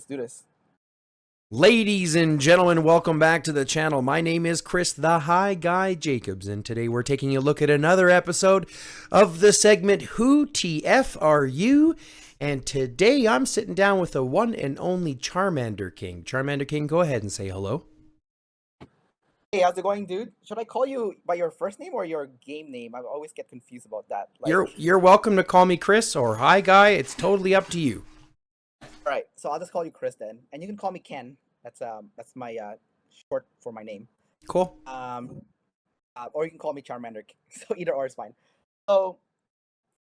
do this. Ladies and gentlemen, welcome back to the channel. My name is Chris the High Guy Jacobs, and today we're taking a look at another episode of the segment Who TF Are You? And today I'm sitting down with the one and only CharmanderKing. CharmanderKing, go ahead and say hello. Hey, how's it going, dude? Should I call you by your first name or your game name? I always get confused about that. You're welcome to call me Chris or Hi Guy. It's totally up to you. All right, so I'll just call you Chris then, and you can call me Ken. That's my short for my name. Cool. Or you can call me Charmander. So either or is fine. So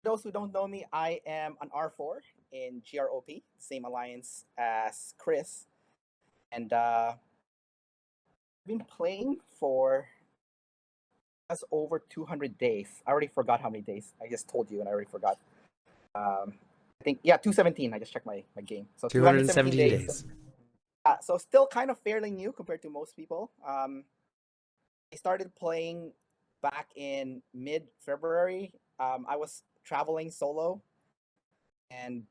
for those who don't know me, I am an R4 in GrOp, same alliance as Chris, and I've been playing for just over 200 days. I already forgot how many days. I just told you, and I already forgot. I think 217. I just checked my game. So 217 days. So still kind of fairly new compared to most people. I started playing back in mid-February. I was traveling solo and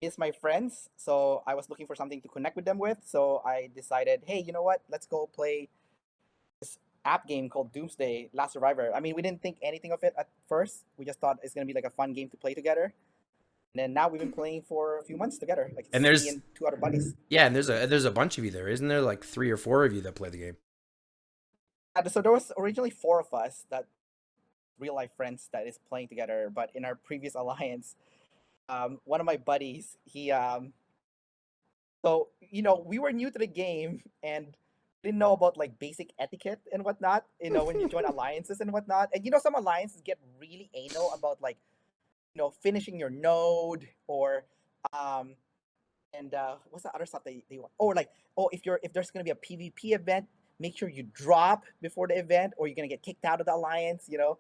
missed my friends, so I was looking for something to connect with them with. So I decided, hey, you know what? Let's go play this app game called Doomsday: Last Survivor. I mean, we didn't think anything of it at first. We just thought it's gonna be like a fun game to play together. And then now we've been playing for a few months together, like And me there's and two other buddies. Yeah, and there's a bunch of you there, isn't there? Like 3 or 4 of you that play the game. So there was originally 4 of us, that real life friends that is playing together. But in our previous alliance, one of my buddies, so we were new to the game and didn't know about like basic etiquette and whatnot. When you join alliances and whatnot, and some alliances get really anal about like finishing your node or and what's the other stuff they want? If there's gonna be a PvP event, make sure you drop before the event or you're gonna get kicked out of the alliance. So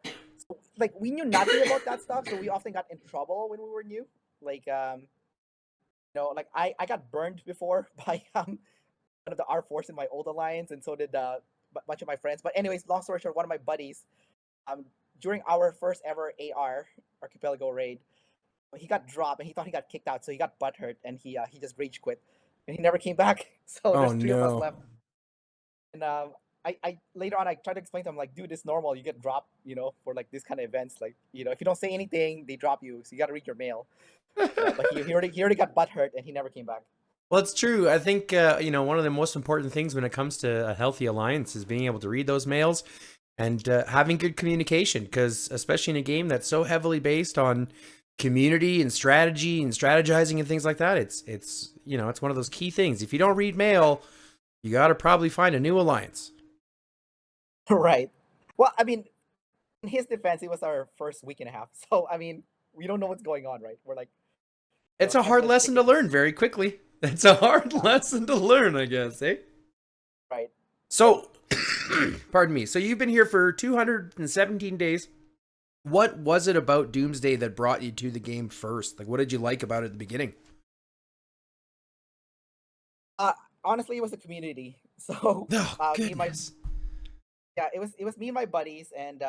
like we knew nothing about that stuff, so we often got in trouble when we were new. Like I got burned before by one of the R4s in my old alliance, and so did a bunch of my friends. But anyways, long story short, one of my buddies, during our first ever AR archipelago raid, he got dropped and he thought he got kicked out, so he got butthurt and he just rage quit, and he never came back. So Oh there's 3 of us no. left, and I later on I tried to explain to him like, dude, it's normal. You get dropped, for like this kind of events. Like, if you don't say anything, they drop you, so you got to read your mail. But he already got butthurt and he never came back. Well, it's true. I think, one of the most important things when it comes to a healthy alliance is being able to read those mails and having good communication, because especially in a game that's so heavily based on community and strategy and strategizing and things like that, it's one of those key things. If you don't read mail, you got to probably find a new alliance. Right. Well, I mean, in his defense, it was our first week and a half. So, I mean, we don't know what's going on, right? We're like, It's a hard lesson to learn very quickly. It's a hard lesson to learn, I guess, eh? Right. So, pardon me. So you've been here for 217 days. What was it about Doomsday that brought you to the game first? Like, what did you like about it at the beginning? Honestly, it was the community. So, Oh, goodness. goodness. It was me and my buddies, and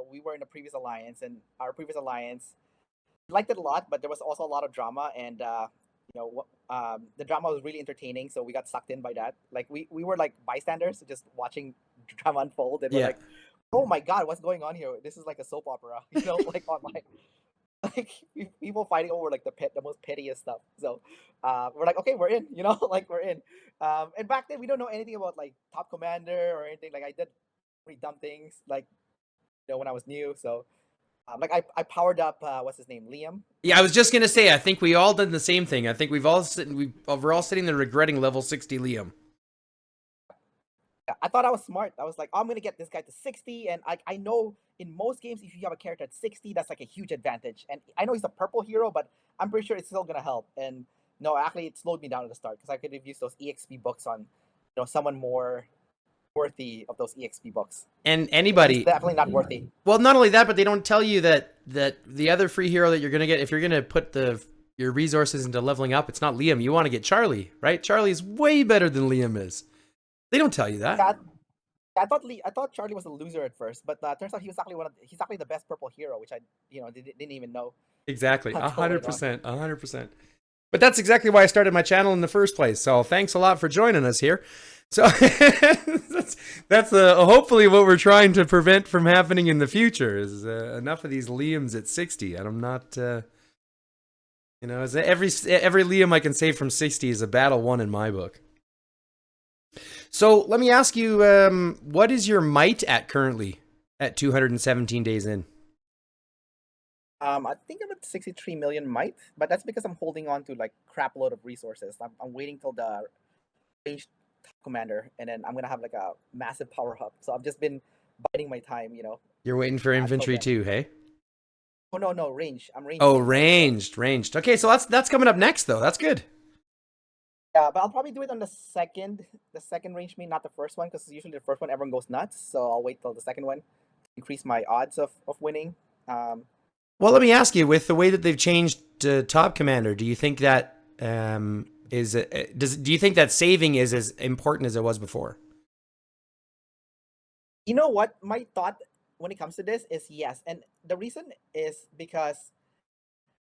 we were in a previous alliance, and our previous alliance liked it a lot, but there was also a lot of drama, and the drama was really entertaining, so we got sucked in by that. Like we were like bystanders, just watching drama unfold, and we're Yeah. like, oh my god, what's going on here? This is like a soap opera, like online. Like people fighting over like the most pettiest stuff. So we're like, okay, we're in, like we're in. And back then we don't know anything about like top commander or anything. Like I did pretty dumb things, like when I was new. So like I powered up what's his name, Liam. Yeah, I was just gonna say, I think we all did the same thing. I think we're all sitting there regretting level 60 Liam. I thought I was smart. I was like, I'm gonna get this guy to 60, and I know in most games if you have a character at 60, that's like a huge advantage. And I know he's a purple hero, but I'm pretty sure it's still gonna help. And no, actually, it slowed me down at the start because I could have used those EXP books on, someone more worthy of those EXP books. And anybody, he's definitely not worthy. Well, not only that, but they don't tell you that the other free hero that you're gonna get, if you're gonna put your resources into leveling up, it's not Liam. You want to get Charlie, right? Charlie's way better than Liam is. They don't tell you that. Yeah, I thought Charlie was a loser at first, but turns out he's actually the best purple hero, which I didn't even know. Exactly, Until later on. 100%, 100%. But that's exactly why I started my channel in the first place. So thanks a lot for joining us here. So that's hopefully what we're trying to prevent from happening in the future is enough of these Liams at 60. And I'm not, every Liam I can save from 60 is a battle won in my book. So let me ask you, what is your might at currently at 217 days in? I think I'm at 63 million might, but that's because I'm holding on to like crap load of resources. I'm waiting till the ranged top commander, and then I'm gonna have like a massive power hub. So I've just been biding my time, You're waiting for infantry too, hey? Oh no, range. I'm ranged. Oh, Mid, right? ranged. Okay, so that's coming up next though. That's good. Yeah, but I'll probably do it on the second range main, not the first one, because usually the first one everyone goes nuts. So I'll wait till the second one to increase my odds of winning. Well, let me ask you, with the way that they've changed Top Commander, do you think that do you think that saving is as important as it was before? You know what? My thought when it comes to this is yes, and the reason is because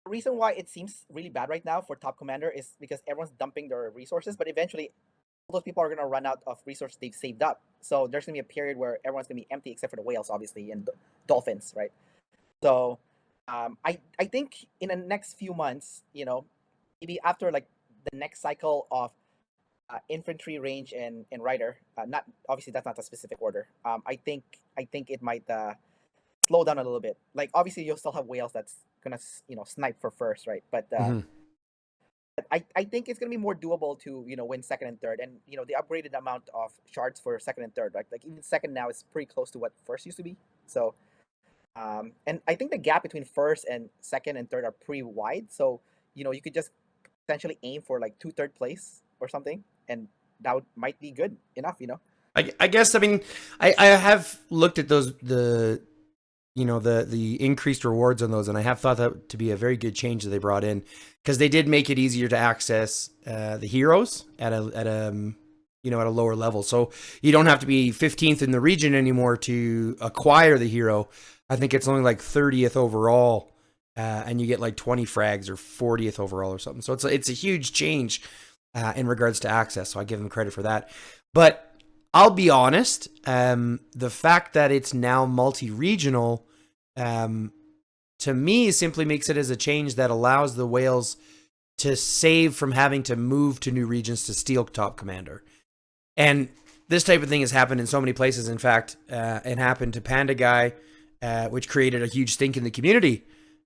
the reason why it seems really bad right now for Top Commander is because everyone's dumping their resources, but eventually all those people are gonna run out of resources they've saved up. So there's gonna be a period where everyone's gonna be empty except for the whales, obviously, and dolphins, right? So I think in the next few months, maybe after like the next cycle of infantry, range, and rider, not obviously that's not a specific order. I think it might slow down a little bit. Like obviously you'll still have whales that's gonna snipe for first, right? But I think it's gonna be more doable to win second and third, and the upgraded amount of shards for second and third, like even second now is pretty close to what first used to be. So and I think the gap between first and second and third are pretty wide. So you could just essentially aim for like 2/3 place or something, and might be good enough. I guess, I mean, I have looked at those, the increased rewards on those, and I have thought that to be a very good change that they brought in, because they did make it easier to access the heroes at a lower level. So you don't have to be 15th in the region anymore to acquire the hero. I think it's only like 30th overall, and you get like 20 frags, or 40th overall or something. So it's a huge change in regards to access. So I give them credit for that. But I'll be honest, the fact that it's now multi-regional, to me, simply makes it as a change that allows the whales to save from having to move to new regions to steal Top Commander. And this type of thing has happened in so many places. In fact, it happened to Panda Guy, which created a huge stink in the community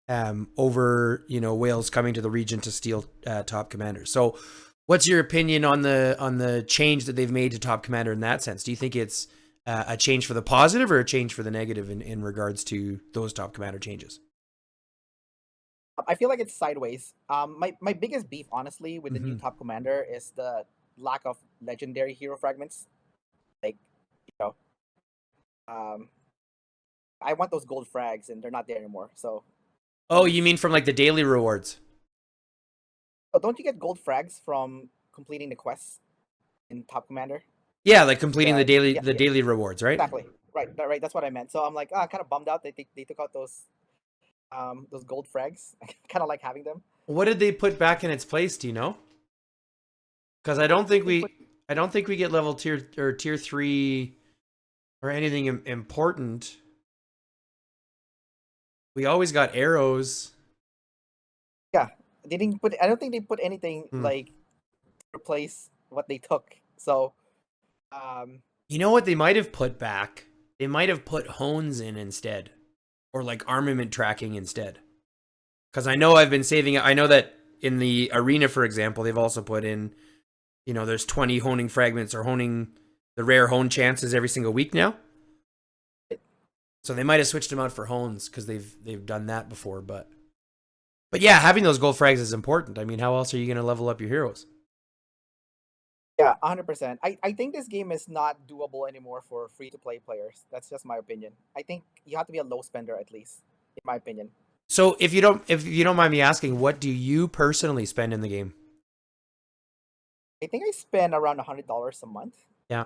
over whales coming to the region to steal Top Commander. So what's your opinion on the change that they've made to Top Commander in that sense? Do you think it's a change for the positive or a change for the negative in regards to those Top Commander changes? I feel like it's sideways. My biggest beef, honestly, with the new Top Commander is the lack of legendary hero fragments. Like, you know, um, I want those gold frags, and they're not there anymore. So, Oh, you mean from like the daily rewards? oh, don't you get gold frags from completing the quests in Top Commander? Yeah, like completing Yeah, the daily rewards, right? exactly. Right. That's what I meant. So I'm like, kind of bummed out that they took out those gold frags. I kind of like having them. What did they put back in its place? Do you know? Because I don't think we get level tier 3 or anything important. We always got arrows. Yeah, they didn't put. I don't think they put anything like to replace what they took. So, You know what they might have put back? They might have put hones in instead, or like armament tracking instead. Because I know I've been saving it. I know that in the arena, for example, they've also put in, there's 20 honing fragments or honing the rare hone chances every single week now. So they might have switched them out for hones because they've done that before. But yeah, having those gold frags is important. I mean, how else are you going to level up your heroes? yeah, 100%. I think this game is not doable anymore for free to play players. That's just my opinion. I think you have to be a low spender at least, in my opinion. So if you don't mind me asking, what do you personally spend in the game? I think I spend around $100 a month. Yeah.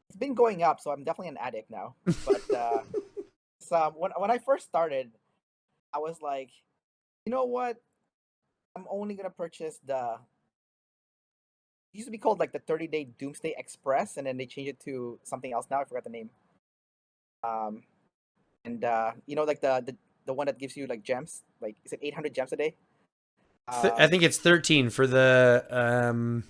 It's been going up, so I'm definitely an addict now. But so when I first started, I was like, you know what? I'm only gonna purchase the. It used to be called like the 30-day Doomsday Express, and then they changed it to something else. Now I forgot the name. Um, and like the one that gives you like gems. Like, is it 800 gems a day? I think it's 13 for the.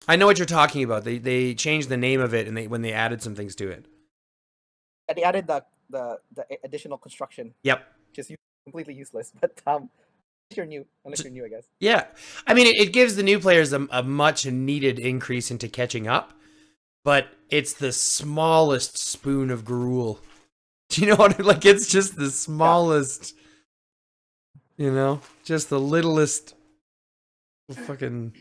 I know what you're talking about. They changed the name of it, and when they added some things to it. They added the additional construction, Yep. which is completely useless. But unless you're new, I guess. Yeah, I mean, it gives the new players a much needed increase into catching up, but it's the smallest spoon of gruel. Do you know what? Like, it's just the smallest. Just the littlest. Fucking.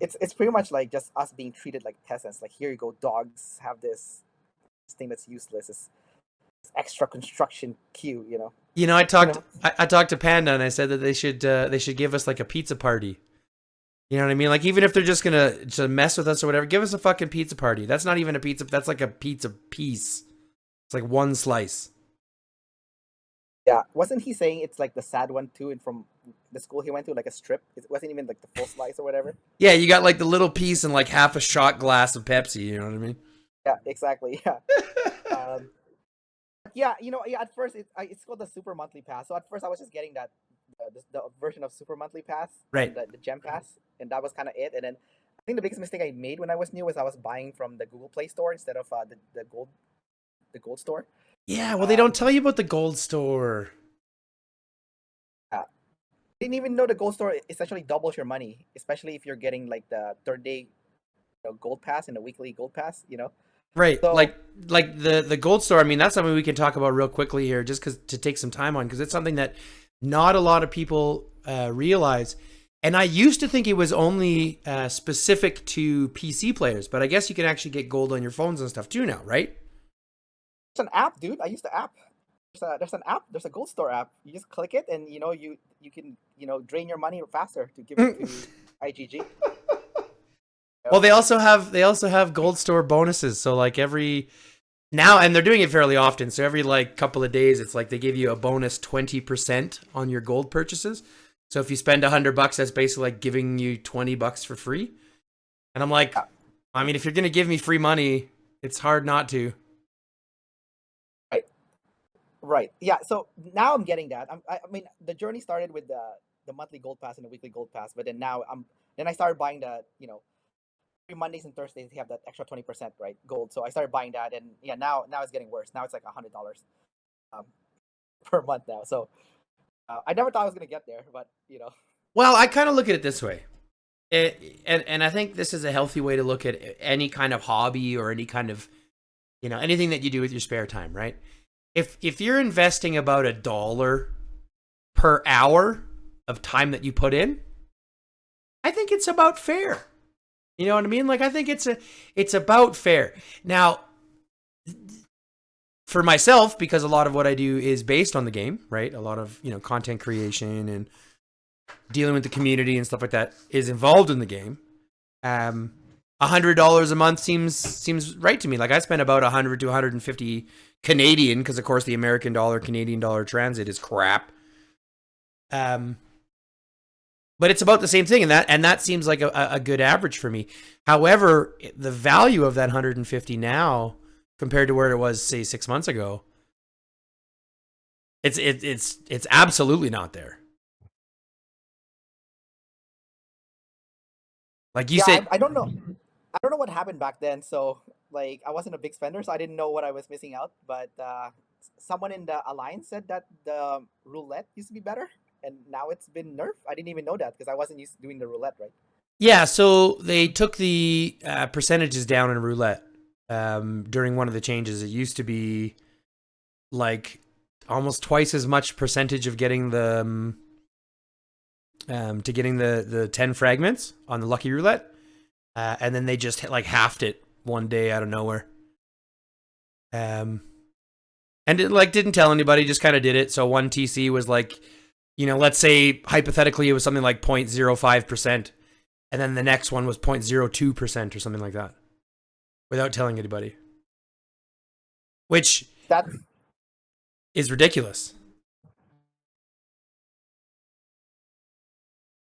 It's pretty much like just us being treated like peasants. Like, here you go, dogs. Have this thing that's useless. It's extra construction queue. I talked to Panda and I said that they should give us like a pizza party. You know what I mean? Like, even if they're just to mess with us or whatever, give us a fucking pizza party. That's not even a pizza. That's like a pizza piece. It's like one slice. Yeah, wasn't he saying it's like the sad one too? And from the school he went to, like a strip. It wasn't even like the full slice or whatever. Yeah, you got like the little piece and like half a shot glass of Pepsi. You know what I mean? Yeah, exactly. Yeah. Yeah, yeah. At first, it's called the Super Monthly Pass. So at first, I was just getting that the version of Super Monthly Pass, Right. the Gem Pass, and that was kind of it. And then I think the biggest mistake I made when I was new was I was buying from the Google Play Store instead of the Gold Store. Yeah, well, they don't tell you about the gold store. I didn't even know the Gold Store essentially doubles your money, especially if you're getting like the third day Gold Pass and the weekly Gold Pass. Right, So, like the gold store. I mean, that's something we can talk about real quickly here, just to take some time on, because it's something that not a lot of people realize. And I used to think it was only specific to PC players, but I guess you can actually get gold on your phones and stuff too now, right? it's an app, dude. I use the app. There's an app. There's a Gold Store app. You just click it, and you can drain your money faster to give it to IGG. Well, they also have gold store bonuses. So like now, and they're doing it fairly often. So every like couple of days, it's like they give you a bonus 20% on your gold purchases. So if you spend $100, that's basically like giving you $20 for free. And I'm like, I mean, if you're gonna give me free money, it's hard not to. Right. Yeah. So now I'm getting that. I mean, the journey started with the monthly Gold Pass and the weekly Gold Pass, but then now I started buying the every Mondays and Thursdays they have that extra 20%, right, gold. So I started buying that, and yeah, now it's getting worse. Now it's like $100 um, per month now. So I never thought I was gonna get there, but Well, I kind of look at it this way. And I think this is a healthy way to look at any kind of hobby or any kind of, anything that you do with your spare time, right? If you're investing about $1 per hour of time that you put in, I think it's about fair. You know what I mean? Like, I think it's about fair. Now, for myself, because a lot of what I do is based on the game, right? A lot of, content creation and dealing with the community and stuff like that is involved in the game. $100 a month seems right to me. Like, I spend about 100 to 150 Canadian, because of course the American dollar, Canadian dollar transit is crap. But it's about the same thing, and that seems like a good average for me. However, the value of that 150 now compared to where it was, say, 6 months ago, it's absolutely not there. Like you said, I don't know. I don't know what happened back then. So like, I wasn't a big spender, so I didn't know what I was missing out. But someone in the alliance said that the roulette used to be better, and now it's been nerfed. I didn't even know that because I wasn't used to doing the roulette, right? yeah. So they took the percentages down in roulette during one of the changes. It used to be like almost twice as much percentage of getting the getting the 10 fragments on the lucky roulette, and then they just like halved it one day out of nowhere. And it like didn't tell anybody, just kind of did it. So one TC was like, let's say hypothetically it was something like 0.05%, and then the next one was 0.02% or something like that, without telling anybody, which That is ridiculous.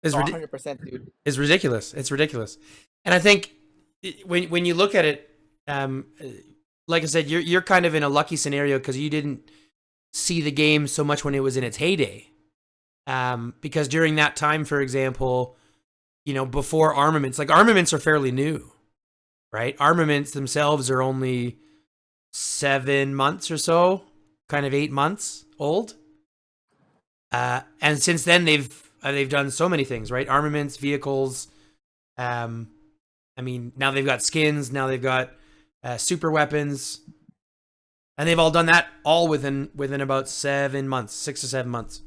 is No, 100%, dude. is ridiculous. It's ridiculous. And I think when you look at it, like I said, you're kind of in a lucky scenario because you didn't see the game so much when it was in its heyday. Because during that time, for example, before armaments, like armaments are fairly new, right? Armaments themselves are only 7 months or so, kind of 8 months old. And since then they've done so many things, right? Armaments, vehicles. Now they've got skins. Now they've got super weapons, and they've all done that all within about 7 months, 6 to 7 months.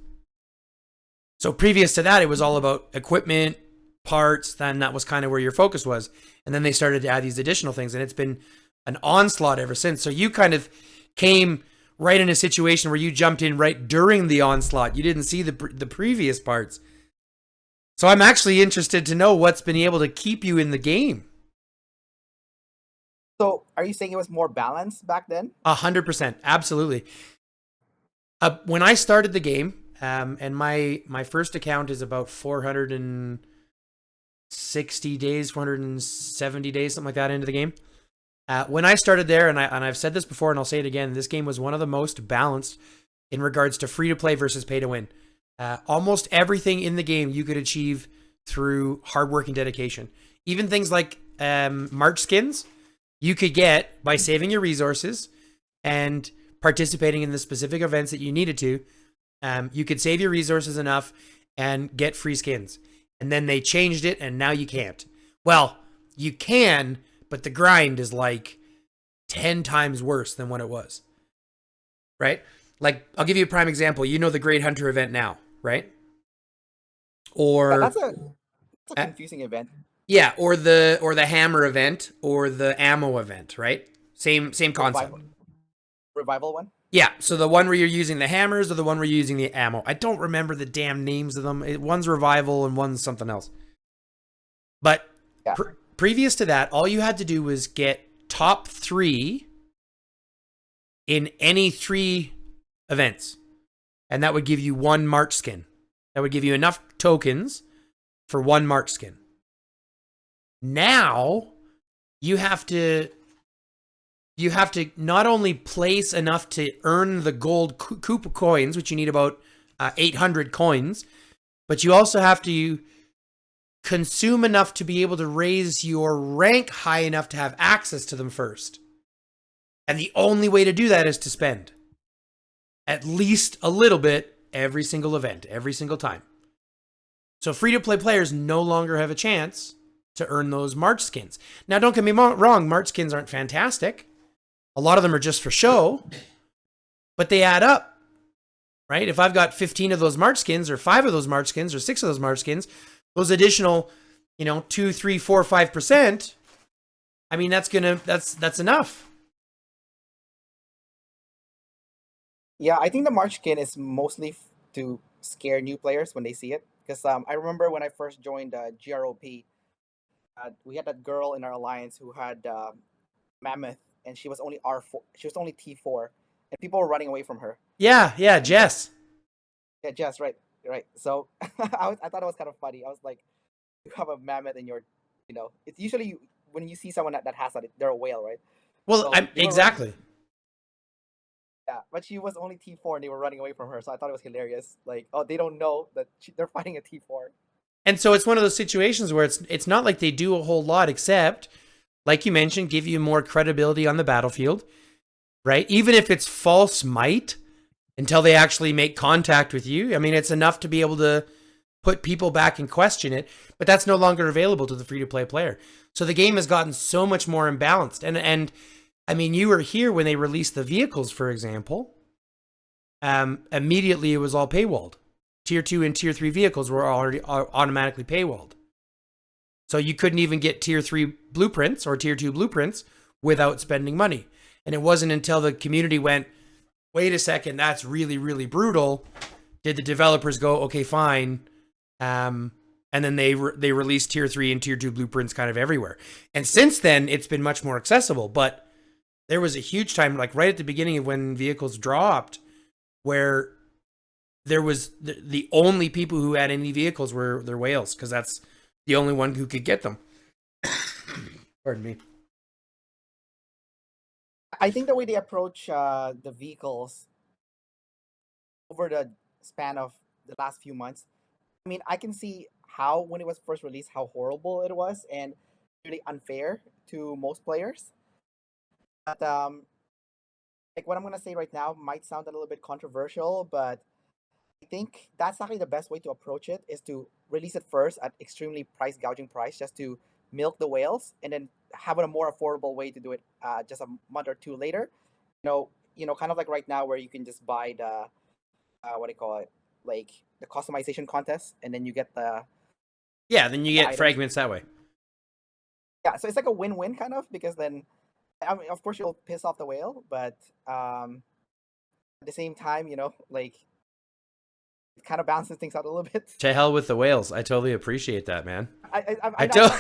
So previous to that, it was all about equipment, parts. Then that was kind of where your focus was, and then they started to add these additional things, and it's been an onslaught ever since. So you kind of came right in a situation where you jumped in right during the onslaught. You didn't see the previous parts. So I'm actually interested to know what's been able to keep you in the game. So, are you saying it was more balanced back then? 100%, absolutely. When I started the game, and my first account is about 460 days, 470 days, something like that into the game. When I started there, and I've said this before, and I'll say it again, this game was one of the most balanced in regards to free to play versus pay to win. Almost everything in the game you could achieve through hard work and dedication. Even things like March skins, you could get by saving your resources and participating in the specific events that you needed to. You could save your resources enough and get free skins. And then they changed it, and now you can't. Well, you can, but the grind is like 10 times worse than what it was. Right? Like, I'll give you a prime example. You know the Great Hunter event now, right? Or That's a confusing event. Yeah, or the hammer event or the ammo event, right? Same concept. Revival one? Yeah, so the one where you're using the hammers or the one where you're using the ammo. I don't remember the damn names of them. One's revival and one's something else. But yeah. Previous to that, all you had to do was get top 3 in any 3 events. And that would give you 1 March skin. That would give you enough tokens for 1 March skin. Now, you have to not only place enough to earn the gold Koopa coins, which you need about 800 coins, but you also have to consume enough to be able to raise your rank high enough to have access to them first. And the only way to do that is to spend at least a little bit every single event, every single time. So free-to-play players no longer have a chance to earn those March skins. Now, don't get me wrong, March skins aren't fantastic. A lot of them are just for show, but they add up, right? If I've got 15 of those March skins, or 5 of those March skins, or 6 of those March skins, those additional, 2, 3, 4, 5%, I mean, that's enough. Yeah, I think the March skin is mostly to scare new players when they see it. Because I remember when I first joined GrOP, we had that girl in our alliance who had Mammoth, and she was only R4. She was only T4, and people were running away from her. Yeah, Jess. Yeah, Jess, right. So I thought it was kind of funny. I was like, you have a Mammoth in your, it's usually when you see someone that has that, they're a whale, right? Well, So exactly. Yeah, but she was only T4, and they were running away from her. So I thought it was hilarious. Like, oh, they don't know that they're fighting a T4. And so it's one of those situations where it's not like they do a whole lot, except, like you mentioned, give you more credibility on the battlefield, right? Even if it's false might, until they actually make contact with you. I mean, it's enough to be able to put people back and question it, but that's no longer available to the free-to-play player. So the game has gotten so much more imbalanced. And I mean, you were here when they released the vehicles, for example. Immediately, it was all paywalled. Tier 2 and Tier 3 vehicles were already automatically paywalled. So you couldn't even get Tier 3 blueprints or Tier 2 blueprints without spending money. And it wasn't until the community went, wait a second, that's really, really brutal, did the developers go, okay, fine. And then they released Tier 3 and Tier 2 blueprints kind of everywhere. And since then, it's been much more accessible. But there was a huge time, like right at the beginning of when vehicles dropped, where there was the only people who had any vehicles were their whales, because that's the only one who could get them. Pardon me. I think the way they approach the vehicles over the span of the last few months, I mean, I can see how when it was first released, how horrible it was and really unfair to most players. But like what I'm gonna say right now might sound a little bit controversial, but I think that's actually the best way to approach it is to release it first at extremely price gouging price, just to milk the whales, and then have a more affordable way to do it just a month or two later. Kind of like right now where you can just buy the what do you call it, like the customization contest, and then you get the Yeah, then you get items. fragments that way. Yeah, so it's like a win-win kind of, because then I mean, of course you'll piss off the whale, but at the same time, like it kind of balances things out a little bit. To hell with the whales. I totally appreciate that, man. I don't.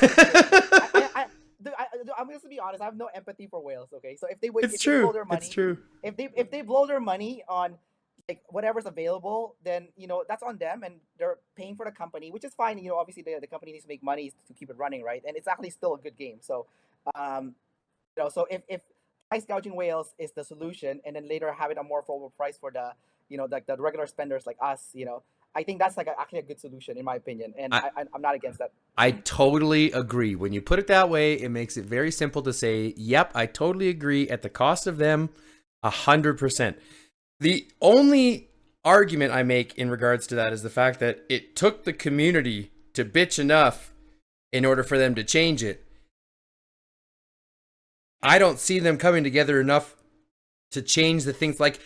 I'm just to be honest. I have no empathy for whales. Okay, so if they blow their money, It's true. If they blow their money on like whatever's available, then that's on them, and they're paying for the company, which is fine. Obviously the company needs to make money to keep it running, right? And it's actually still a good game. So, so if price gouging whales is the solution, and then later having a more affordable price for the the regular spenders like us, I think that's like actually a good solution in my opinion, and I'm not against that. I totally agree. When you put it that way, it makes it very simple to say, yep, I totally agree at the cost of them 100%. The only argument I make in regards to that is the fact that it took the community to bitch enough in order for them to change it. I don't see them coming together enough to change the things. Like,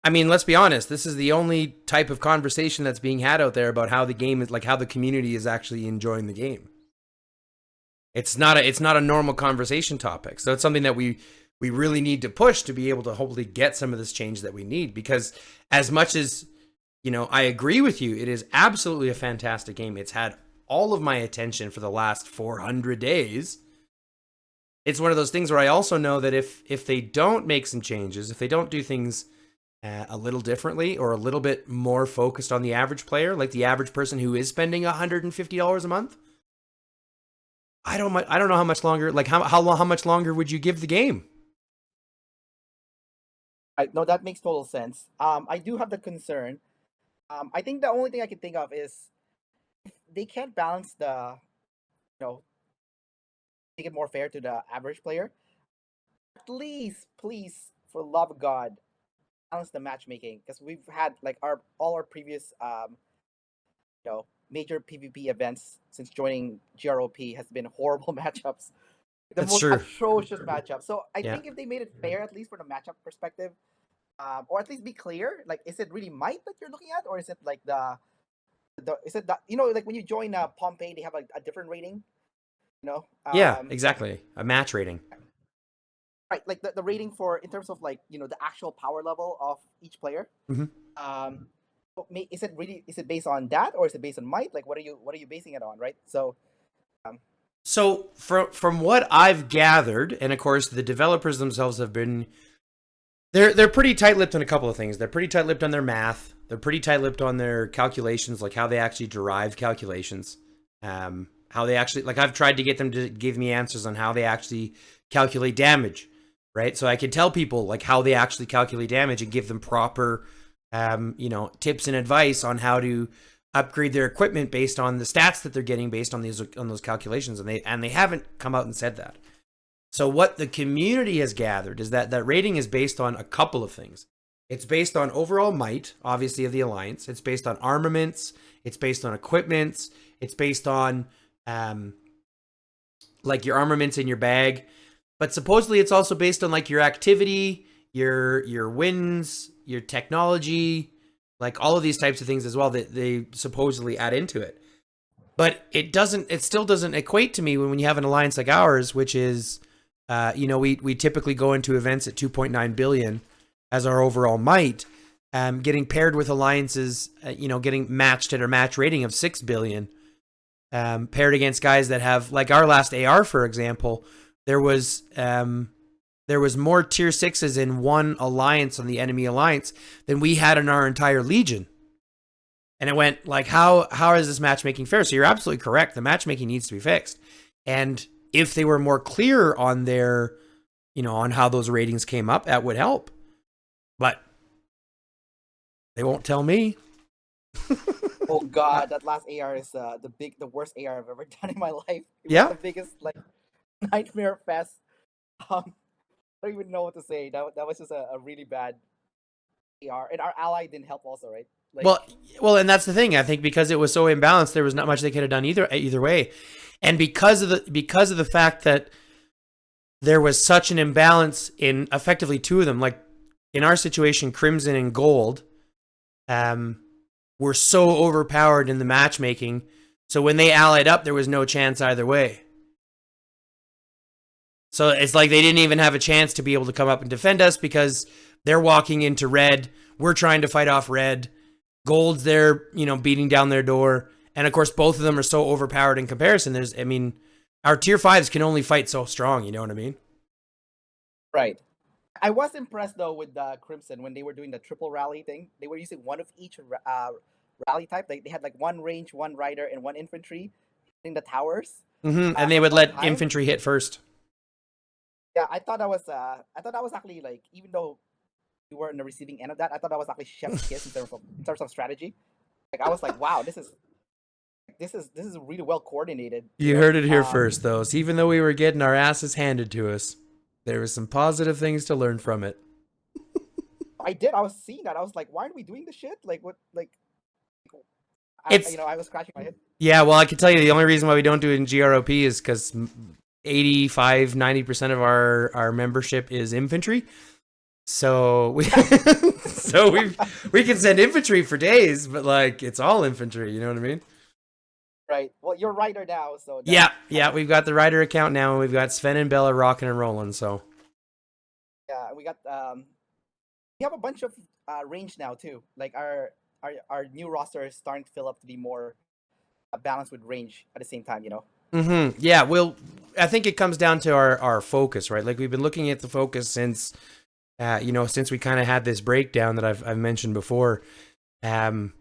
I mean, let's be honest. This is the only type of conversation that's being had out there about how the game is, like how the community is actually enjoying the game. It's not a normal conversation topic. So it's something that we really need to push to be able to hopefully get some of this change that we need. Because as much as, I agree with you, it is absolutely a fantastic game. It's had all of my attention for the last 400 days. It's one of those things where I also know that if they don't make some changes, if they don't do things a little differently or a little bit more focused on the average player, like the average person who is spending $150 a month, I don't know how much longer. Like how much longer would you give the game? No, that makes total sense. I do have the concern. I think the only thing I can think of is if they can't balance the, make it more fair to the average player. At least, please, for the love of God, balance the matchmaking, because we've had like all our previous major PvP events since joining GrOp has been horrible matchups. The That's most true. atrocious matchup. So I Yeah. think if they made it fair, at least from the matchup perspective, or at least be clear, like, is it really might that you're looking at, or is it like is it like when you join Pompeii, they have like a different rating, Yeah, exactly. A match rating. right? Like the rating for in terms of like the actual power level of each player. Mm-hmm. Is it based on that, or is it based on might? Like, what are you basing it on, right? So. So from what I've gathered, and of course the developers themselves have been, they're pretty tight-lipped on a couple of things. They're pretty tight-lipped on their math. They're pretty tight-lipped on their calculations, like how they actually derive calculations. How they actually, like I've tried to get them to give me answers on how they actually calculate damage, right? So I can tell people like how they actually calculate damage and give them proper, tips and advice on how to upgrade their equipment based on the stats that they're getting based on those calculations, and they haven't come out and said that. So what the community has gathered is that rating is based on a couple of things. It's based on overall might, obviously, of the alliance. It's based on armaments. It's based on equipments. It's based on like your armaments in your bag. But supposedly it's also based on like your activity, your wins, your technology, like all of these types of things as well that they supposedly add into it. But it still doesn't equate to me when you have an alliance like ours, which is, we typically go into events at 2.9 billion as our overall might, getting paired with alliances, getting matched at our match rating of 6 billion, paired against guys that have, like our last AR, for example, there was more tier 6s in one alliance on the enemy alliance than we had in our entire legion. And it went like, how is this matchmaking fair? So you're absolutely correct. The matchmaking needs to be fixed. And if they were more clear on their, on how those ratings came up, that would help. But they won't tell me. Oh God, that last AR is the worst AR I've ever done in my life. It Yeah. was the biggest nightmare fest. I don't even know what to say. That was just a really bad AR, and our ally didn't help also, right? Well, and that's the thing. I think because it was so imbalanced, there was not much they could have done either way. And because of the fact that there was such an imbalance in effectively two of them, like in our situation, Crimson and Gold, were so overpowered in the matchmaking. So when they allied up, there was no chance either way. So it's like they didn't even have a chance to be able to come up and defend us because they're walking into red. We're trying to fight off red. Gold's there, beating down their door. And of course, both of them are so overpowered in comparison. Our tier 5s can only fight so strong, you know what I mean? Right. I was impressed though with Crimson when they were doing the triple rally thing. They were using one of each rally type. They had like one range, one rider, and one infantry in the towers. Mm-hmm. And they would let infantry hit first. Yeah, I thought that was actually like, even though we were in the receiving end of that, I thought that was actually chef's kiss in terms of strategy. Like I was like, wow, this is really well coordinated. You heard it here first, though. So even though we were getting our asses handed to us, there was some positive things to learn from it. I did. I was seeing that. I was like, why aren't we doing this shit? Like what? Like, I was scratching my head. Yeah, well, I can tell you the only reason why we don't do it in GrOp is because 85-90% of our membership is infantry. So we we can send infantry for days, but like it's all infantry, you know what I mean? Right. Well, you're rider now, so yeah, we've got the rider account now, and we've got Sven and Bella rocking and rolling. So yeah, we got we have a bunch of range now too. Like our new roster is starting to fill up to be more balanced with range at the same time. Mm-hmm. Yeah, well, I think it comes down to our focus, right? Like we've been looking at the focus since since we kind of had this breakdown that I've mentioned before. It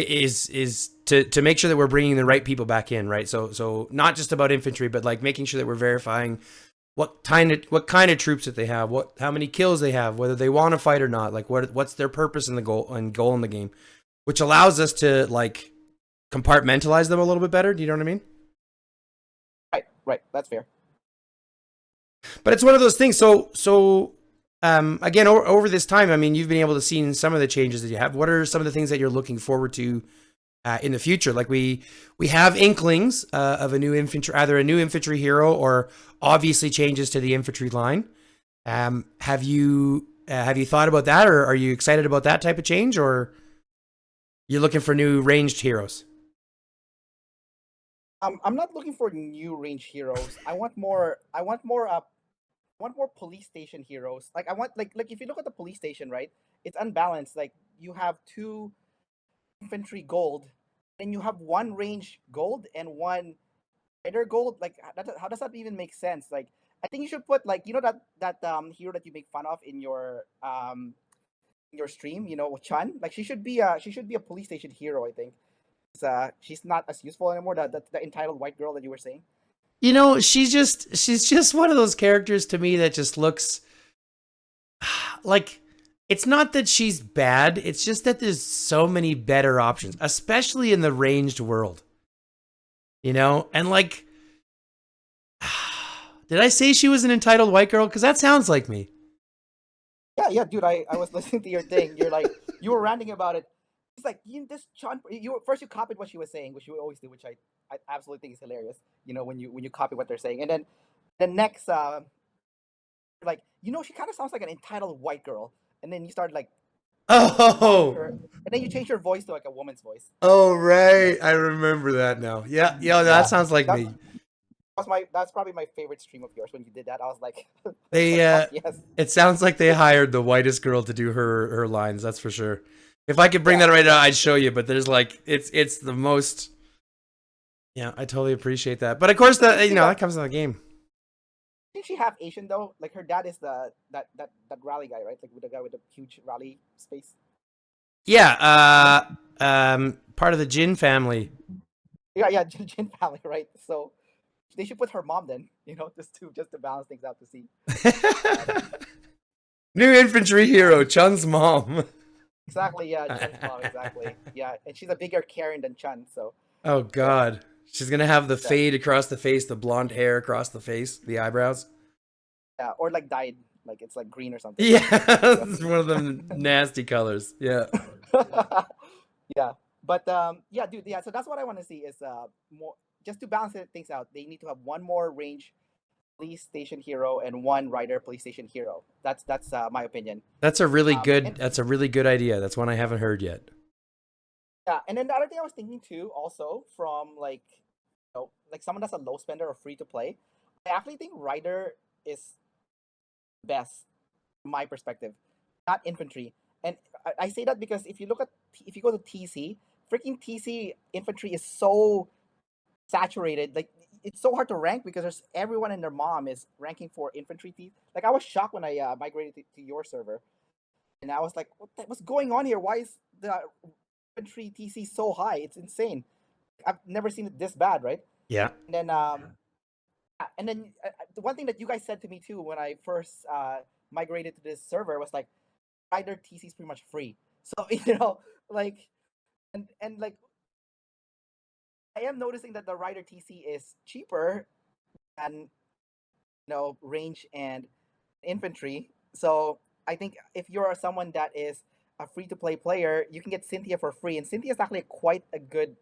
is to make sure that we're bringing the right people back in, right? So not just about infantry, but like making sure that we're verifying what kind of troops that they have, how many kills they have, whether they want to fight or not, like what's their purpose in the goal in the game, which allows us to like compartmentalize them a little bit better. Do you know what I mean? Right. That's fair. But it's one of those things. So again, over this time, I mean, you've been able to see some of the changes that you have. What are some of the things that you're looking forward to in the future? Like we have inklings of a new infantry, either a new infantry hero or obviously changes to the infantry line. Have you thought about that, or are you excited about that type of change, or you're looking for new ranged heroes? I'm not looking for new range heroes. I want more police station heroes. Like I want like if you look at the police station, right? It's unbalanced. Like you have 2 infantry gold, then you have 1 range gold and 1 rider gold. Like how does that even make sense? Like I think you should put like that hero that you make fun of in your stream, Chun. Like she should be a police station hero, I think. She's not as useful anymore. The entitled white girl that you were saying. She's just one of those characters to me that just looks like, it's not that she's bad. It's just that there's so many better options, especially in the ranged world. And like, did I say she was an entitled white girl? Because that sounds like me. Yeah, dude. I was listening to your thing. You're like, you were ranting about it. It's like this Chun. You copied what she was saying, which you always do, which I absolutely think is hilarious. When you copy what they're saying, and then the next, like, she kind of sounds like an entitled white girl, and then you start like, and then you change your voice to like a woman's voice. Oh right, I remember that now. Yeah, that sounds like me. That's probably my favorite stream of yours when you did that. I was like, yes. It sounds like they hired the whitest girl to do her lines. That's for sure. If I could bring that right now, I'd show you. But there's like, it's the most. Yeah, I totally appreciate that. But of course, that comes in the game. Didn't she have Asian though? Like her dad is that rally guy, right? Like with the guy with the huge rally space. Yeah, part of the Jin family. Yeah, Jin family, right? So they should put her mom then, just to balance things out to see. Um, New infantry yeah, hero, Chun's mom. exactly. Yeah, Chun's mom, exactly. Yeah, and she's a bigger Karen than Chun, so Oh yeah, God, she's gonna have the yeah, fade across the face, the blonde hair across the face, the eyebrows. yeah, or like dyed, like it's like green or something. Yeah, Yeah. it's one of them nasty colors. Yeah, Yeah, but yeah, dude, yeah. So that's what I want to see is more just to balance things out. They need to have one more range police station hero and one rider police station hero. That's my opinion. that's a really good. And That's a really good idea. That's one I haven't heard yet. yeah, and then the other thing I was thinking too, also from like, like someone that's a low spender or free to play, I actually think rider is best from my perspective, not infantry. And I say that because if you go to TC, freaking TC infantry is so saturated. Like it's so hard to rank because there's everyone and their mom is ranking for infantry T. Like I was shocked when I migrated to your server, and I was like, what's going on here? Why is the infantry TC so high? It's insane. I've never seen it this bad, right? Yeah. And then the one thing that you guys said to me too when I first migrated to this server was like, rider TC is pretty much free. So like, and like I am noticing that the rider TC is cheaper than range and infantry. So I think if you're someone that is a free to play player, you can get Cynthia for free, and Cynthia is actually quite a good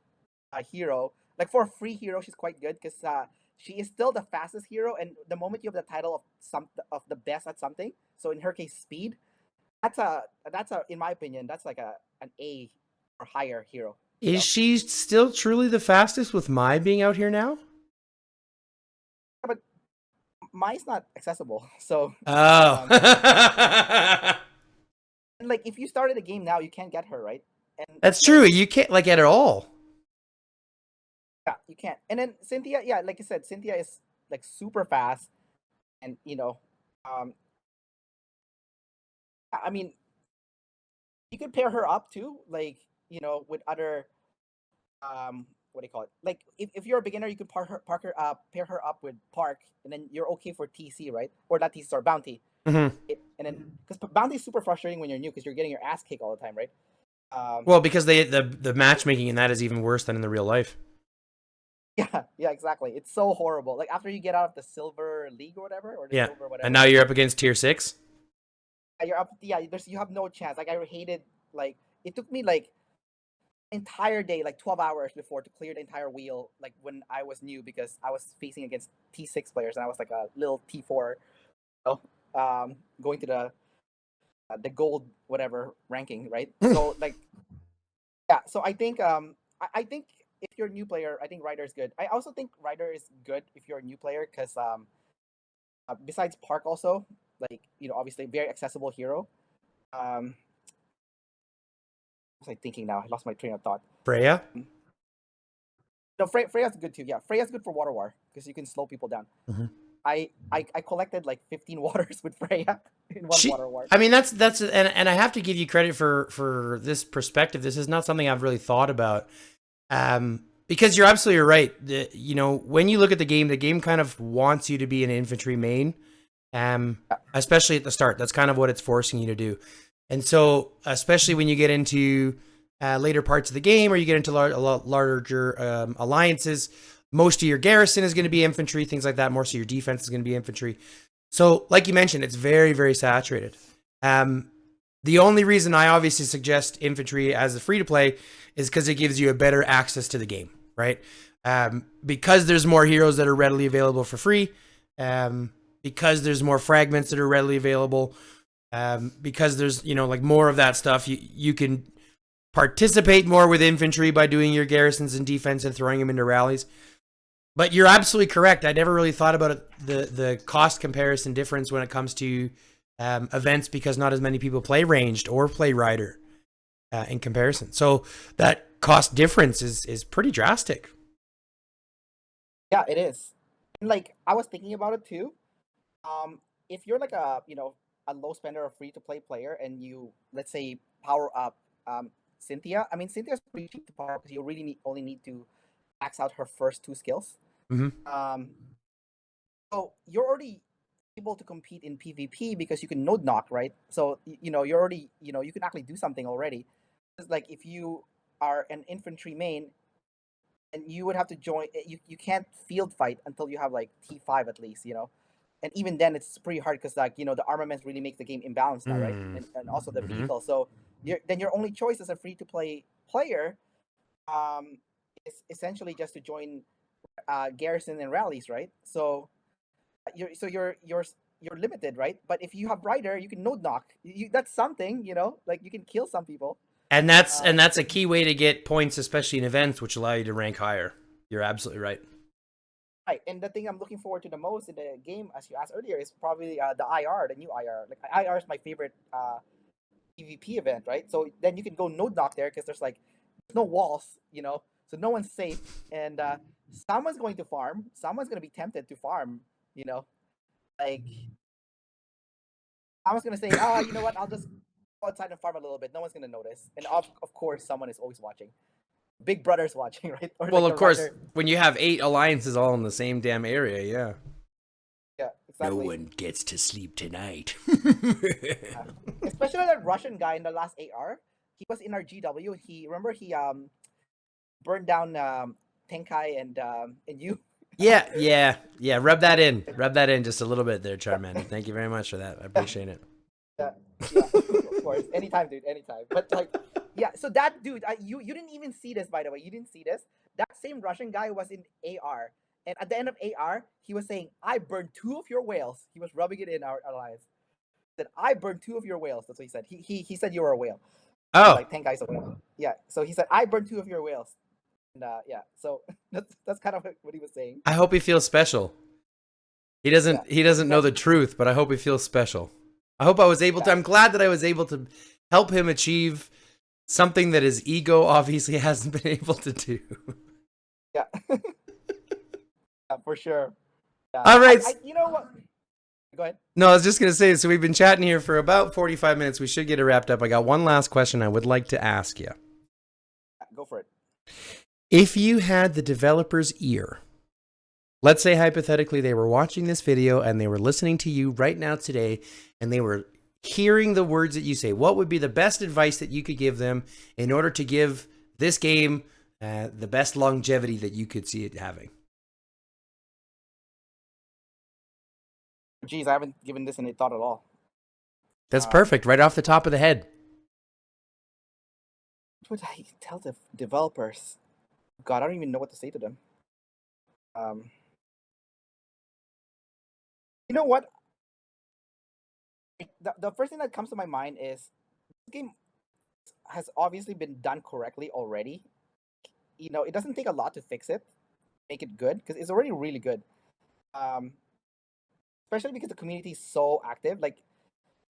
hero. Like for a free hero, she's quite good because she is still the fastest hero. And the moment you have the title of the best at something, so in her case, speed, that's a in my opinion, that's like an A or higher hero. You Is know, she still truly the fastest with my being out here now? but mine's not accessible. So Oh. and like if you started the game now, you can't get her right, and That's true. like You can't like get it all. yeah, you can't. And then Cynthia, yeah, like I said, Cynthia is like super fast, and um, I mean, you could pair her up too, like with other what do you call it? Like if you're a beginner, you could pair her up with Park, and then you're okay for TC, right? Or not TC, sorry, Bounty. Mm-hmm. And then because Bounty is super frustrating when you're new because you're getting your ass kicked all the time, right? Um, Well, because the matchmaking in that is even worse than in the real life. yeah, exactly. It's so horrible. Like after you get out of the silver league or whatever, or the Yeah. silver And whatever, now you're up against tier 6. you're up. Yeah, you have no chance. Like I hated. Like it took me like entire day, like 12 hours before to clear the entire wheel. Like when I was new because I was facing against T6 players and I was like a little T4. You going to the gold whatever ranking, right? So like yeah. So I think I think if you're a new player, I think Ryder is good. I also think Ryder is good if you're a new player because besides Park also like obviously very accessible hero. Um, what was I thinking now? I lost my train of thought. Freya? No, Freya's good too. Yeah, Freya's good for Water War because you can slow people down. Mm-hmm. I collected like 15 waters with Freya in one She Water War. I mean that's and I have to give you credit for this perspective. This is not something I've really thought about. Because you're absolutely right. When you look at the game kind of wants you to be an infantry main. Especially at the start. That's kind of what it's forcing you to do. And so, especially when you get into later parts of the game or you get into larger alliances, most of your garrison is going to be infantry, things like that. Most of your defense is going to be infantry. So, like you mentioned, it's very, very saturated. The only reason I obviously suggest infantry as a free to play is because it gives you a better access to the game, right? Because there's more heroes that are readily available for free. Because there's more fragments that are readily available, because there's like more of that stuff, you can participate more with infantry by doing your garrisons and defense and throwing them into rallies. But you're absolutely correct. I never really thought about the cost comparison difference when it comes to events because not as many people play ranged or play rider in comparison. So that cost difference is pretty drastic. Yeah, it is. And like I was thinking about it too. If you're like a low spender or free to play player and you let's say power up Cynthia. I mean, Cynthia's pretty cheap to farm because you really only need to max out her first 2 skills. Um, so you're already able to compete in PvP because you can node knock, right? So you're already you can actually do something already. It's like if you are an infantry main, and you would have to join. You can't field fight until you have like T5 at least, and even then it's pretty hard because like the armaments really makes the game imbalanced now, right? And also the vehicle. So then your only choice as a free to play player is essentially just to join garrison and rallies, right? So you're limited, right? But if you have rider, you can node knock. That's something, like you can kill some people. And that's a key way to get points, especially in events, which allow you to rank higher. You're absolutely right. Right, and the thing I'm looking forward to the most in the game, as you asked earlier, is probably the IR, the new IR. Like IR is my favorite PvP event, right? So then you can go node knock there because there's no walls, so no one's safe, and someone's going to farm. Someone's going to be tempted to farm, like someone's going to say, you know what? I'll just go outside and farm a little bit. No one's going to notice, and of course, someone is always watching. Big Brother's watching, right? Or well, like of course, when you have 8 alliances all in the same damn area, yeah. Yeah, exactly. No one gets to sleep tonight. Yeah. Especially that Russian guy in the last AR. He was in our GW. He burned down Tenkai and you. Yeah. Rub that in just a little bit there, Charmander. Thank you very much for that. I appreciate it. Yeah, of course. Anytime, dude. Anytime. But like, yeah. So that dude, you didn't even see this, by the way. You didn't see this. That same Russian guy was in AR, and at the end of AR, he was saying, "I burned 2 of your whales." He was rubbing it in our alliance. He said, "I burned 2 of your whales." That's what he said. He said you were a whale. Oh, like Tenkai's a whale. Yeah. So he said, "I burned 2 of your whales." And yeah. So that's kind of what he was saying. I hope he feels special. He doesn't know the truth, but I hope he feels special. I hope I was able to. I'm glad that I was able to help him achieve something that his ego obviously hasn't been able to do. Yeah. Yeah, for sure. Yeah. All right. You know what? Go ahead. No, I was just going to say, so we've been chatting here for about 45 minutes. We should get it wrapped up. I got one last question I would like to ask you. Go for it. If you had the developer's ear, let's say hypothetically they were watching this video and they were listening to you right now today and they were hearing the words that you say, what would be the best advice that you could give them in order to give this game the best longevity that you could see it having? Geez, I haven't given this any thought at all. That's perfect. Right off the top of the head. What would I tell the developers? God, I don't even know what to say to them. You know what? The first thing that comes to my mind is this game has obviously been done correctly already. It doesn't take a lot to fix it, make it good, because it's already really good. Especially because the community is so active. Like,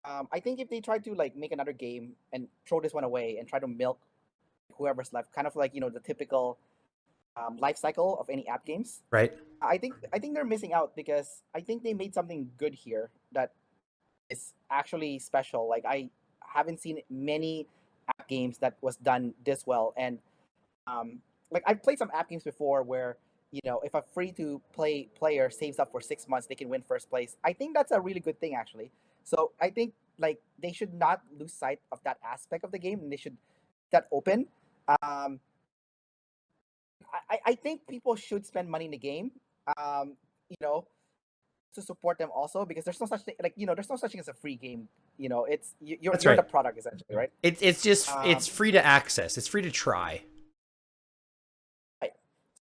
I think if they try to make another game and throw this one away and try to milk whoever's left, kind of like the typical life cycle of any app games, right? I think they're missing out because I think they made something good here that is actually special. Like, I haven't seen many app games that was done this well, and like I've played some app games before where if a free to play player saves up for 6 months, they can win first place. I think that's a really good thing, actually. So I think they should not lose sight of that aspect of the game, and they should keep that open. I think people should spend money in the game, to support them also, because there's no such thing there's no such thing as a free game. You're right. The product essentially, right? It's just it's free to access. It's free to try. Right.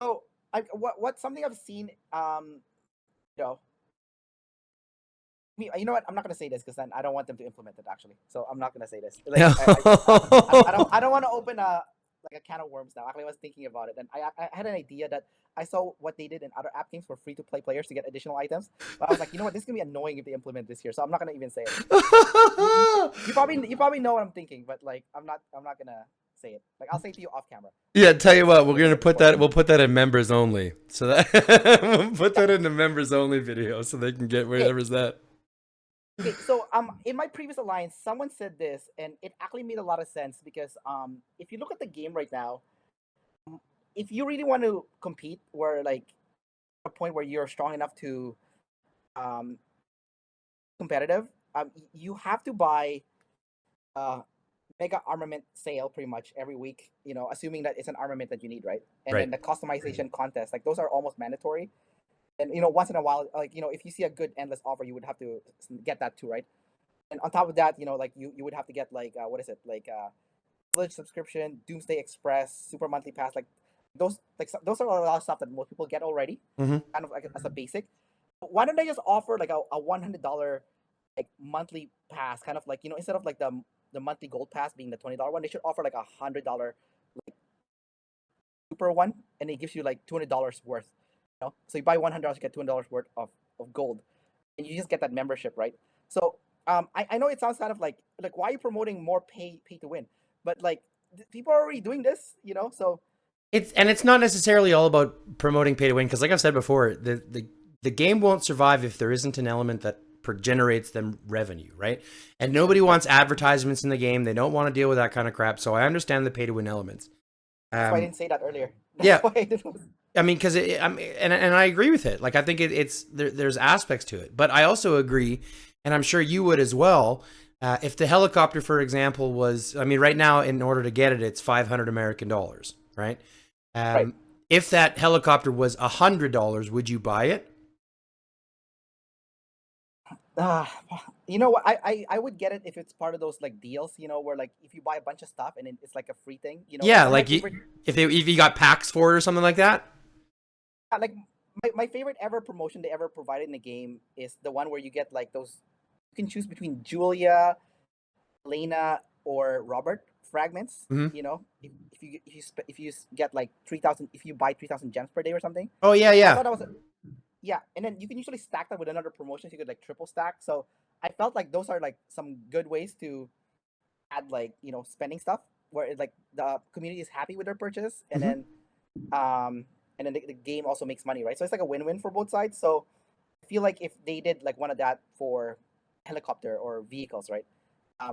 So what something I've seen, you know what? I'm not gonna say this because then I don't want them to implement it actually. So I'm not gonna say this. I don't want to open a can of worms now. Actually, I was thinking about it, and I had an idea that I saw what they did in other app games for free to play players to get additional items. But I was like, you know what? This is gonna be annoying if they implement this here. So I'm not gonna even say it. you probably know what I'm thinking, but I'm not gonna say it. I'll say it to you off camera. Yeah, tell you what, we're gonna put that. We'll put that in members only, so that we'll put that in the members only video, so they can get whatever's that. Okay, so in my previous alliance, someone said this, and it actually made a lot of sense because if you look at the game right now, if you really want to compete, where like a point where you're strong enough to um competitive, you have to buy uh mega armament sale pretty much every week. You know, assuming that it's an armament that you need, right? And then Right. the customization contest, like those are almost mandatory. And once in a while, like if you see a good endless offer, you would have to get that too, right? And on top of that, like you would have to get like what is it like village subscription, Doomsday Express, super monthly pass, like those are a lot of stuff that most people get already, Mm-hmm. kind of like as a basic. Why don't they just offer like a $100 like monthly pass, kind of like instead of like the monthly gold pass being the $20 one, they should offer like $100 like super one, and it gives you like $200 worth. So you buy $100, you get $200 worth of gold, and you just get that membership, right? So I know it sounds kind of like why are you promoting more pay to win, but like people are already doing this, so It's not necessarily all about promoting pay to win, because like I've said before, the game won't survive if there isn't an element that generates them revenue, right? And nobody wants advertisements in the game. They don't want to deal with that kind of crap. So I understand the pay to win elements. that's why I didn't say that earlier. That's Yeah, why I didn't. I mean, because and I agree with it. Like I think it's there's aspects to it, but I also agree, and I'm sure you would as well. If the helicopter, for example, was, I mean, right now in order to get it, it's 500 American dollars, right? Right. If that helicopter was $100, would you buy it? Uh, you know what? I would get it if it's part of those like deals, where like if you buy a bunch of stuff and then it's like a free thing. Yeah, One of my like favorite, if you got packs for it or something like that. like my favorite ever promotion they ever provided in the game is the one where you get like those. You can choose between Julia, Elena, or Robert fragments. Mm-hmm. If you get like 3,000, if you buy 3,000 gems per day or something. Oh yeah, I yeah. thought that was yeah, and then you can usually stack that with another promotion, so you could like triple stack. So I felt like those are like some good ways to add like spending stuff where like the community is happy with their purchase, and Mm-hmm. then the game also makes money, right? So it's like a win-win for both sides. So I feel like if they did like one of that for helicopter or vehicles, right?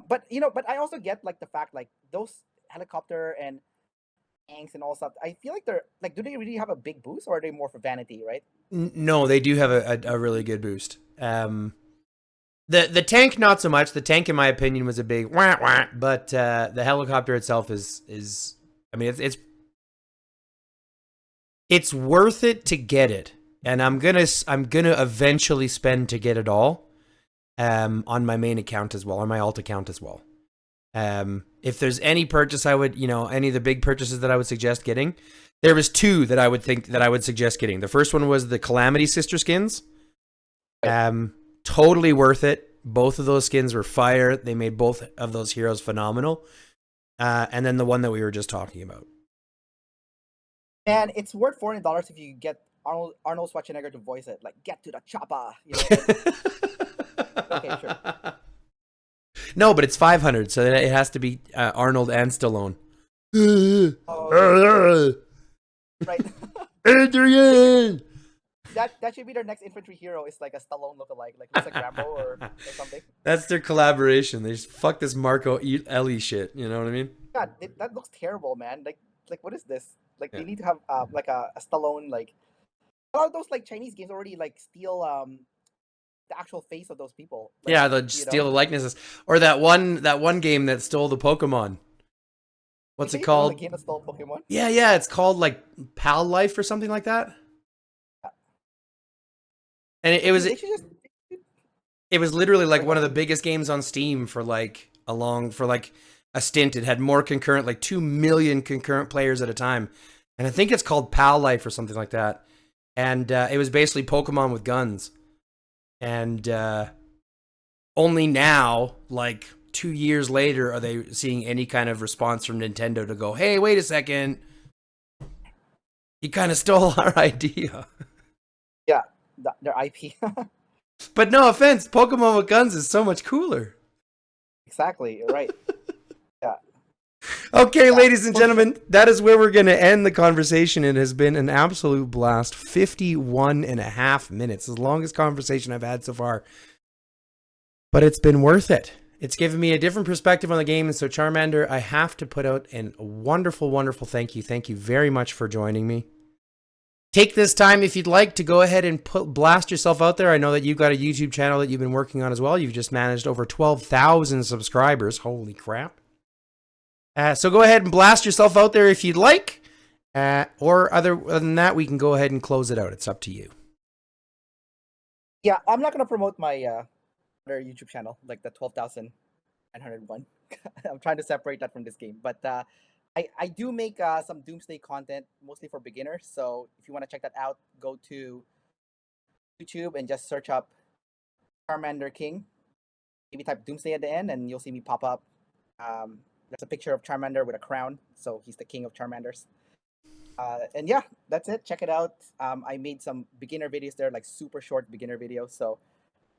But I also get like the fact like those helicopter and tanks and all stuff. I feel like they're like, do they really have a big boost, or are they more for vanity, right? No, they do have a really good boost. The tank, not so much. The tank, in my opinion, was a big wah wah, but the helicopter itself is. I mean, it's worth it to get it, and I'm gonna eventually spend to get it all, on my main account as well, on my alt account as well. If there's any purchase I would, any of the big purchases that I would suggest getting, there was two that I would suggest getting. The first one was the Calamity Sister skins. Totally worth it. Both of those skins were fire. They made both of those heroes phenomenal. And then the one that we were just talking about. And it's worth $400 if you get Arnold Schwarzenegger to voice it, like "Get to the chopper." Okay, sure. No, but it's 500, so it has to be Arnold and Stallone. Oh, right. Adrian. That should be their next infantry hero. Is like a Stallone lookalike, like looks like Rambo or something. That's their collaboration. They just fuck this Marco Ellie shit. You know what I mean? God, that looks terrible, man. Like what is this? Like Yeah. they need to have like a Stallone, like a lot of those like Chinese games already like steal the actual face of those people. Like, Yeah, the steal the likenesses, or that one game that stole the Pokemon. What's it The called? game that stole Pokemon. Yeah, it's called like Pal Life or something like that. And They should just it was literally like one of the biggest games on Steam for like a stint. It had more concurrent, like 2 million concurrent players at a time, and I think it's called Pal Life or something like that. And it was basically Pokemon with guns. And only now, like 2 years later, are they seeing any kind of response from Nintendo to go, "Hey, wait a second, you kind of stole our idea." yeah, their IP. But no offense, Pokemon with guns is so much cooler. Exactly. You're right. Yeah. Okay, Yeah. ladies and gentlemen, that is where we're going to end the conversation. It has been an absolute blast. 51 and a half minutes, the longest conversation I've had so far. but it's been worth it. It's given me a different perspective on the game. And so, Charmander, I have to put out a wonderful, wonderful thank you. Thank you very much for joining me. Take this time, if you'd like, to go ahead and blast yourself out there. I know that you've got a YouTube channel that you've been working on as well. You've just managed over 12,000 subscribers. Holy crap. So go ahead and blast yourself out there if you'd like. Or other than that, we can go ahead and close it out. It's up to you. Yeah, I'm not going to promote my other YouTube channel, like the 12,901. I'm trying to separate that from this game. But I do make some Doomsday content, mostly for beginners. So if you want to check that out, go to YouTube and just search up CharmanderKing. Maybe type Doomsday at the end, and you'll see me pop up. There's a picture of Charmander with a crown, so he's the king of Charmanders. And yeah, that's it. Check it out. I made some beginner videos there, like super short beginner videos. So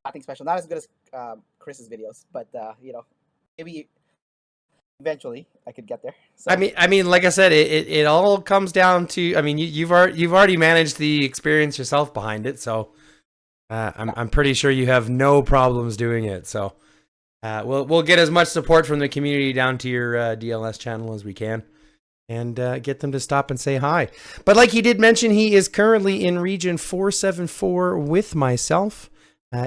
nothing special, not as good as Chris's videos, but you know, maybe eventually I could get there. So, I mean, like I said, it all comes down to. I mean, you've already managed the experience yourself behind it, so I'm pretty sure you have no problems doing it. So we'll get as much support from the community down to your DLS channel as we can, and get them to stop and say hi. But like he did mention, he is currently in region 474 with myself.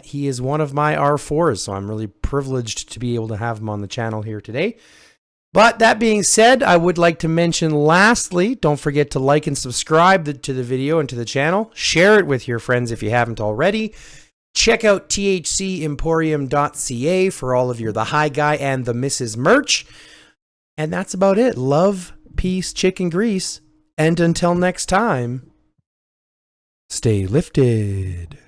He is one of my R4s, so I'm really privileged to be able to have him on the channel here today. But that being said, I would like to mention lastly, don't forget to like and subscribe to the video and to the channel. Share it with your friends if you haven't already. Check out thcemporium.ca for all of your The High Guy and the Mrs. merch. And that's about it. Love, peace, chicken grease. And until next time, stay lifted.